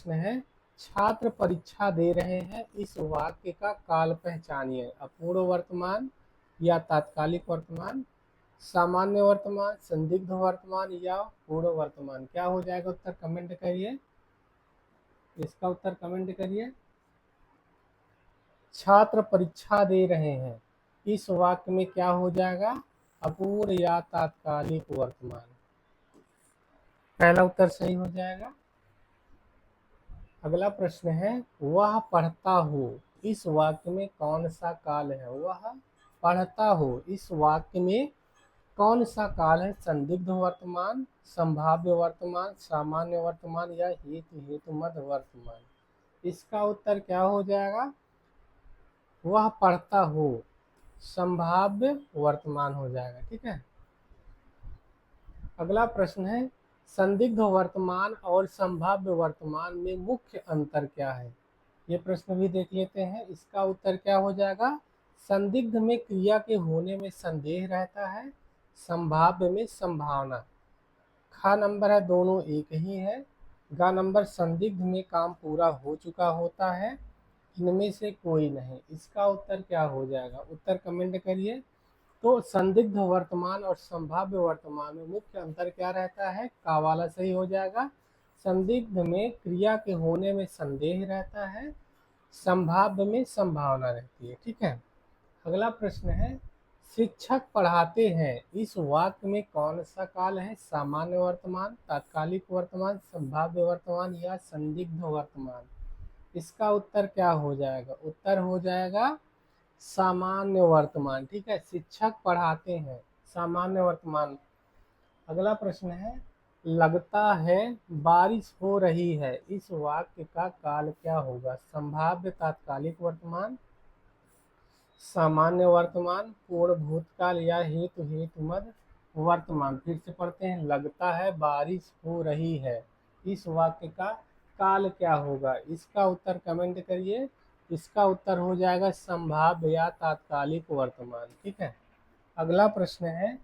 प्रश्न है, छात्र परीक्षा दे रहे हैं, इस वाक्य का काल पहचानिए। अपूर्व वर्तमान या तात्कालिक वर्तमान, सामान्य वर्तमान, संदिग्ध वर्तमान या पूर्व वर्तमान। क्या हो जाएगा उत्तर? कमेंट करिए, इसका उत्तर कमेंट करिए। छात्र परीक्षा दे रहे हैं, इस वाक्य में क्या हो जाएगा? अपूर्व या तात्कालिक वर्तमान। पहला उत्तर सही हो जाएगा। अगला प्रश्न है, वह पढ़ता हो, इस वाक्य में कौन सा काल है? वह पढ़ता हो, इस वाक्य में कौन सा काल है? संदिग्ध वर्तमान, संभाव्य वर्तमान, सामान्य वर्तमान या हेतु हेतुमद वर्तमान। इसका उत्तर क्या हो जाएगा? वह पढ़ता हो, संभाव्य वर्तमान हो जाएगा। ठीक है। अगला प्रश्न है, संदिग्ध वर्तमान और संभाव्य वर्तमान में मुख्य अंतर क्या है? ये प्रश्न भी देख लेते हैं। इसका उत्तर क्या हो जाएगा? संदिग्ध में क्रिया के होने में संदेह रहता है, संभाव्य में संभावना। खा नंबर है, दोनों एक ही है। गा नंबर, संदिग्ध में काम पूरा हो चुका होता है, इनमें से कोई नहीं। इसका उत्तर क्या हो जाएगा? उत्तर कमेंट करिए। तो संदिग्ध वर्तमान और संभाव्य वर्तमान में मुख्य अंतर क्या रहता है? का वाला सही हो जाएगा। संदिग्ध में क्रिया के होने में संदेह रहता है, संभाव्य में संभावना रहती है। ठीक है। अगला प्रश्न है, शिक्षक पढ़ाते हैं, इस वाक्य में कौन सा काल है? सामान्य वर्तमान, तात्कालिक वर्तमान, संभाव्य वर्तमान या संदिग्ध वर्तमान। इसका उत्तर क्या हो जाएगा? उत्तर हो जाएगा सामान्य वर्तमान। ठीक है, शिक्षक पढ़ाते हैं, सामान्य वर्तमान। अगला प्रश्न है, लगता है बारिश हो रही है, इस वाक्य का काल क्या होगा? संभाव्य तात्कालिक वर्तमान, सामान्य वर्तमान, पूर्ण भूतकाल या हेतु हेतुमद वर्तमान। फिर से पढ़ते हैं, लगता है बारिश हो रही है, इस वाक्य का काल क्या होगा? इसका उत्तर कमेंट करिए। इसका उत्तर हो जाएगा संभाव्य या तात्कालिक वर्तमान। ठीक है। अगला प्रश्न है,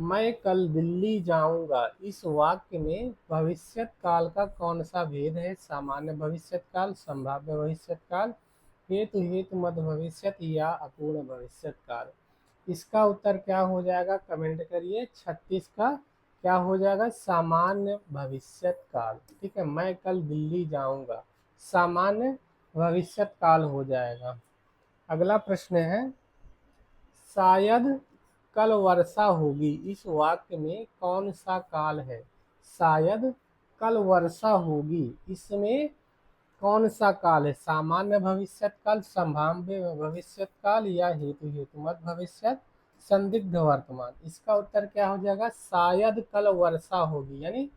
मैं कल दिल्ली जाऊंगा, इस वाक्य में भविष्यत काल का कौन सा भेद है? सामान्य भविष्यत काल, संभाव्य भविष्यत काल, हेतु हेतु मध्य भविष्यत या अपूर्ण भविष्यत काल। इसका उत्तर क्या हो जाएगा? कमेंट करिए। 36 का क्या हो जाएगा? सामान्य भविष्यत काल। ठीक है, मैं कल दिल्ली जाऊंगा, सामान्य भविष्यत काल हो जाएगा। अगला प्रश्न है, शायद कल वर्षा होगी, इस वाक्य में कौन सा काल है? शायद कल वर्षा होगी, इसमें कौन सा काल है? सामान्य भविष्यत काल, संभाव्य भविष्यत काल या हेतु हेतुमत भविष्यत, संदिग्ध वर्तमान। इसका उत्तर क्या हो जाएगा? शायद कल वर्षा होगी, यानी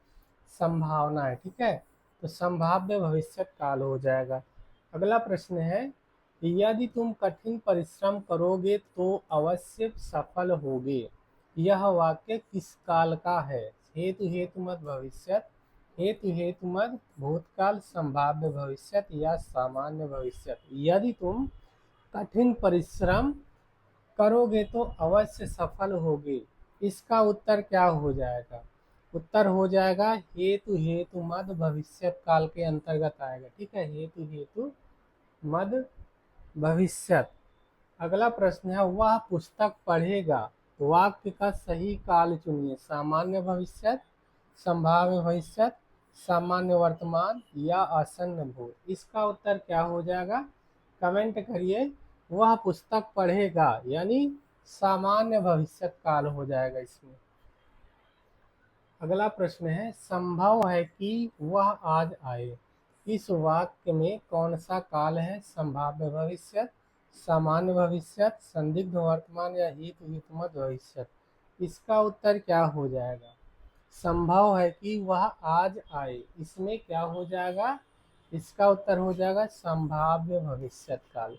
संभावना है। ठीक है, तो संभाव्य भविष्यत काल हो जाएगा। अगला प्रश्न है, यदि तुम कठिन परिश्रम करोगे तो अवश्य सफल होगे, यह वाक्य किस काल का है? हेतु हेतुमत भविष्यत, हेतु हेतुमत भूतकाल, संभाव्य भविष्यत या सामान्य भविष्यत। यदि तुम कठिन परिश्रम करोगे तो अवश्य सफल होगे, इसका उत्तर क्या हो जाएगा? उत्तर हो जाएगा हेतु हेतु मद भविष्यत काल के अंतर्गत आएगा। ठीक है, हेतु हेतु मद भविष्यत। अगला प्रश्न है, वह पुस्तक पढ़ेगा, वाक्य का सही काल चुनिए। सामान्य भविष्यत, संभाव्य भविष्यत, सामान्य वर्तमान या आसन्न भूत। इसका उत्तर क्या हो जाएगा? कमेंट करिए। वह पुस्तक पढ़ेगा यानी सामान्य भविष्यत काल हो जाएगा इसमें। अगला प्रश्न है, संभव है कि वह आज आए, इस वाक्य में कौन सा काल है? संभाव्य भविष्यत, सामान्य भविष्यत, संदिग्ध वर्तमान या हेतु हेतुमत भविष्यत। इसका उत्तर क्या हो जाएगा? संभव है कि वह आज आए, इसमें क्या हो जाएगा? इसका उत्तर हो जाएगा संभाव्य भविष्यत काल।